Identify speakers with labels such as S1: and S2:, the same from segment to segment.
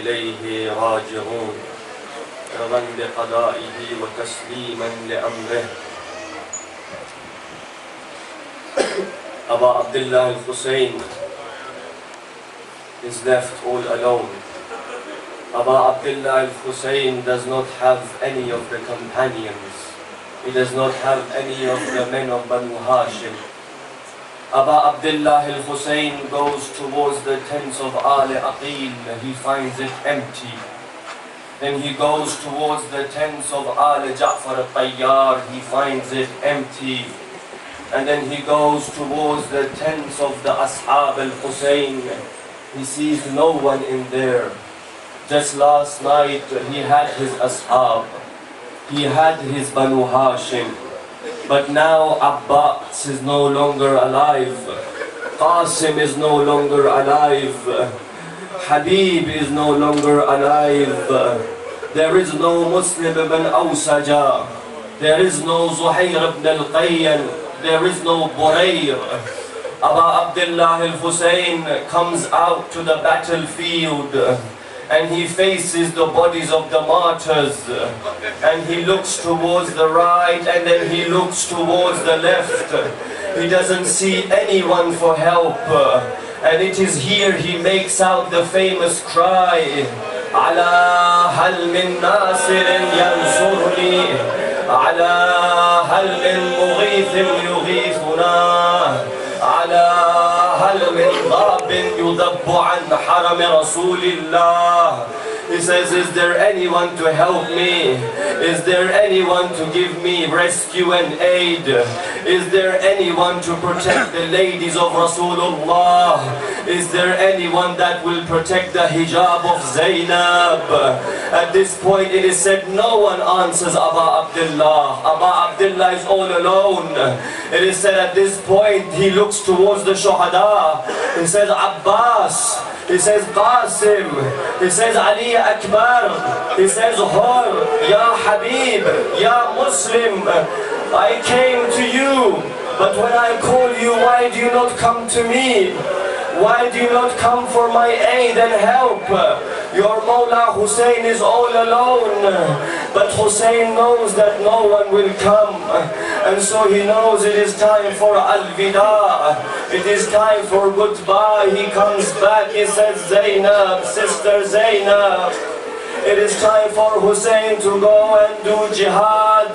S1: إليه راجعون رضا بقضائه وتسليما لأمره. Aba Abdullah al-Hussain is left all alone. Aba Abdullah al-Hussain does not have any of the companions. He does not have any of the men of Banu Hashim. Aba Abdullah al-Hussain goes towards the tents of Al Aqil. He finds it empty. Then he goes towards the tents of Al Ja'far al-Tayyar. He finds it empty. And then he goes towards the tents of the Ashab al-Hussain. He sees no one in there. Just last night he had his Ashab. He had his Banu Hashim. But now Abbas is no longer alive. Qasim is no longer alive. Habib is no longer alive. There is no Muslim ibn Awsaja. There is no Zuhair ibn al-Qayyan. There is no Burayr. Aba Abdullah al-Hussain comes out to the battlefield and he faces the bodies of the martyrs, and he looks towards the right and then he looks towards the left. He doesn't see anyone for help, and it is here he makes out the famous cry, Ala hal min nasirin yansurni, على هل من مغيث يغيثنا على هل من ضاب يذب عن حرم رسول الله. He says, is there anyone to help me? Is there anyone to give me rescue and aid? Is there anyone to protect the ladies of Rasulullah? Is there anyone that will protect the hijab of Zainab? At this point it is said no one answers Aba Abdullah. Aba Abdullah is all alone. It is said at this point he looks towards the Shahadat. He says Abbas. He says Qasim. He says Ali Akbar. He says Zuhr, Ya Habib, Ya Muslim, I came to you, but when I call you, why do you not come to me? Why do you not come for my aid and help? Your Mawla Hussain is all alone. But Hussain knows that no one will come. And so he knows it is time for Al-Vida. It is time for goodbye. He comes back, he says, Zainab, sister Zainab, it is time for Hussain to go and do jihad.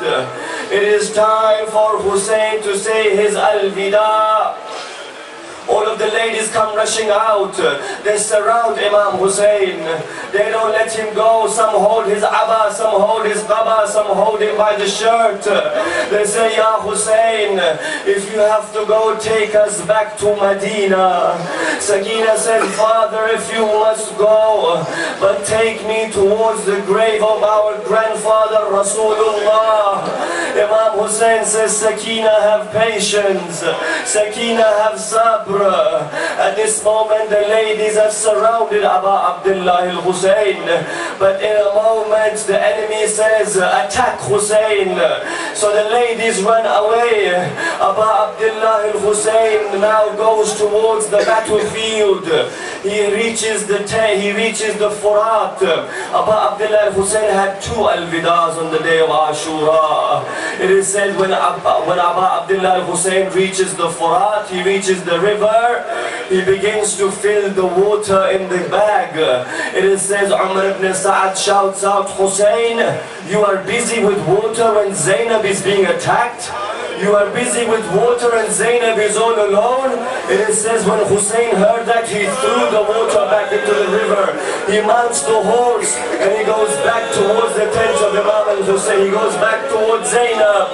S1: It is time for Hussain to say his Al-Vida. All of the ladies come rushing out. They surround Imam Hussain. They don't let him go. Some hold his abba, some hold his qaba, some hold him by the shirt. They say, Ya Hussain, if you have to go, take us back to Medina. Sakina said, Father, if you must go, but take me towards the grave of our grandfather Rasulullah. Imam Hussain says, Sakina, have patience. Sakina, have sabr. At this moment the ladies have surrounded Aba Abdullah al-Hussain, but in a moment the enemy says, attack Hussain. So the ladies run away. Aba Abdullah al-Hussain now goes towards the battlefield. He reaches the Furat. Aba Abdullah al-Hussain had two al-Vidas on the day of Ashura. It is said when Aba Abdullah al-Hussain reaches the Furat, he reaches the river, he begins to fill the water in the bag. It is says Umar ibn Sa'ad shouts out, Hussain, you are busy with water when Zainab is being attacked? You are busy with water and Zainab is all alone? It says when Hussain heard that, he threw the water back into the river. He mounts the horse and he goes back towards the tent of Imam al-Hussain. He goes back towards Zainab.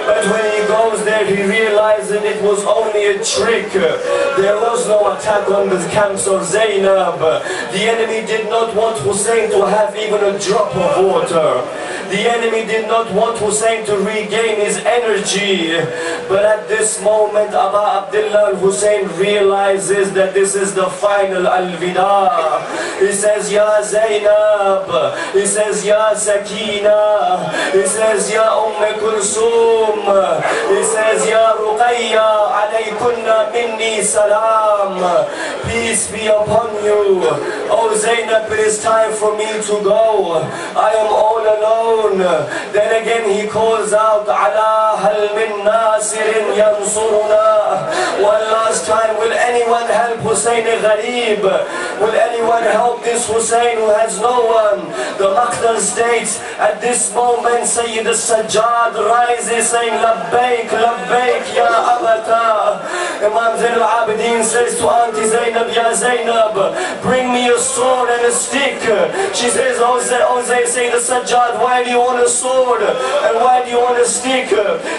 S1: But when he goes there, he realized that it was only a trick. There was no attack on the camps of Zainab. The enemy did not want Hussain to have even a drop of water. The enemy did not want Hussain to regain his energy. But at this moment, Aba Abdullah al-Hussain realizes that this is the final al-Vida. He says, Ya Zainab. He says, Ya Sakina. He says, Ya Kulsum. He says, Ya Ruqayya, alaykunna minni salam. Peace be upon you. Oh Zainab, it is time for me to go. I am all alone. Then again he calls out, Ala hal min nasirin yansuruna. One last time, will anyone help Hussain Gharib? Will anyone help this Hussain who has no one? The Maqdal states, at this moment Sayyid al-Sajjad rises saying, Labbaik, Labbaik, Ya Abata. Imam Zain al-Abidin says to Auntie Zainab, Ya Zainab, bring me a sword and a stick. She says, oh Sayyid al-Sajjad, why do you want a sword? And why do you want a stick?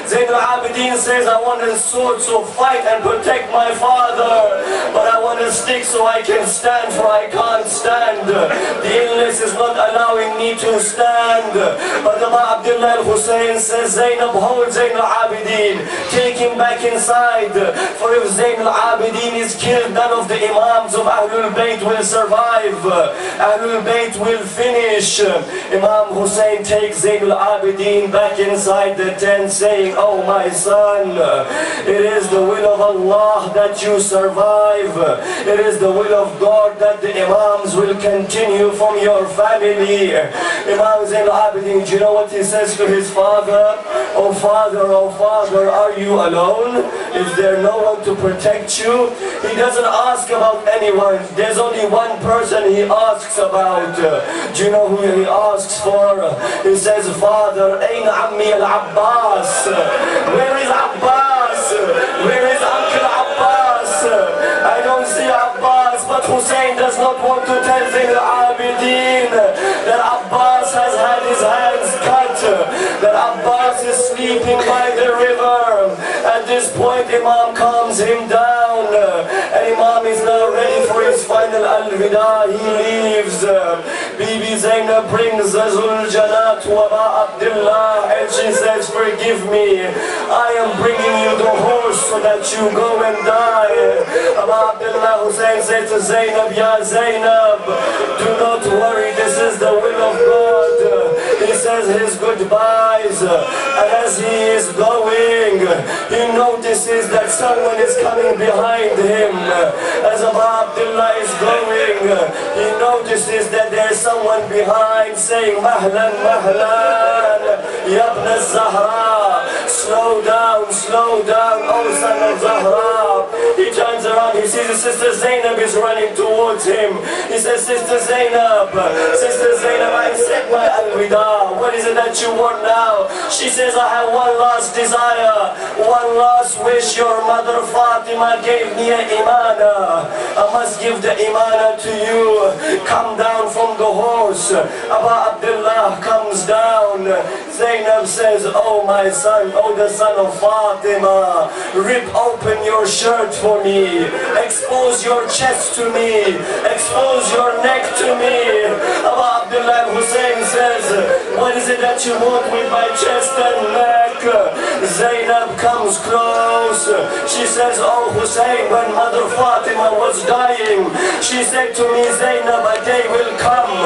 S1: Zain al-Abidin says, I want a sword to fight and protect my father. But I want a stick so I can stand, for I can't stand. The illness is not allowing me to stand. But Abdullah al-Hussain says, Zainab, hold Zain al-Abidin. Take him back inside. For if Zain al-Abidin is killed, none of the Imams of Ahlul Bayt will survive. Ahlul Bayt will finish. Imam Hussain takes Zain al-Abidin back inside the tent saying, oh my son, it is the will of Allah that you survive. It is the will of God that the Imams will continue from your family. Imam Zain al-Abidin, do you know what he says to his father? Oh father, are you alone? Is there no one to protect you? He doesn't ask about anyone. There's only one person he asks about. Do you know who he asks for? He says, Father, Ain Ammi al-Abbas. Where is Abbas? Where is Uncle Abbas? I don't see Abbas, but Hussain does not want to tell Zain al-Abidin that Abbas has had his hands cut, that Abbas is sleeping by the river. At this point, Imam calms him down, and Imam is now ready for his final al-Wida. He leaves. Bibi Zainab brings Zuhr Janat to Aba Abdullah, and she says, forgive me, I am bringing you the horse so that you go and die. Aba Abdullah Hussain said to Zainab, Ya Zainab, do not worry, this is the will of God. He says his goodbyes, and as he is going, he notices that someone is coming behind him. As Aba Abdullah is going, he notices that there is someone behind saying, Mahlan, Mahlan, Yabna Zahra. Slow down, oh son of Zahra. He turns around, he sees his sister Zainab is running towards him. He says, Sister Zainab, I said my al-Wida. What is it that you want now? She says, I have one last desire, one last wish. Your mother Fatima gave me an imana. I must give the imana to you. Come down from the horse. Aba Abdullah comes down. Zainab says, oh my son, oh the son of Fatima, rip open your shirt for me, expose your chest to me, expose your neck to me. Aba Abdullah Hussain says, what is it that you want with my chest and neck? Zainab comes close. She says, oh Hussain, when Mother Fatima was dying, she said to me, Zainab, a day will come,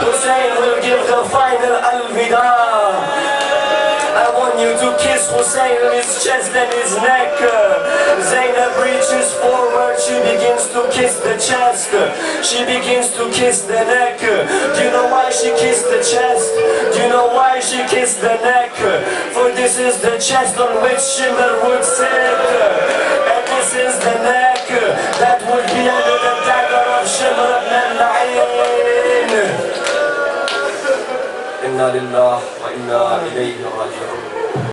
S1: Hussain will give the final al-Wida. I want you to kiss Hussain on his chest and his neck. Zainab reaches forward, she begins to kiss the chest, she begins to kiss the neck. Do you know why she kissed the chest? Do you know why she kissed the neck? For this is the chest on which Shimmer would sit, and this is the neck that would be under the dagger of Shimmer ibn al-La'in. Inna lillah wa inna ilayhi raji'un.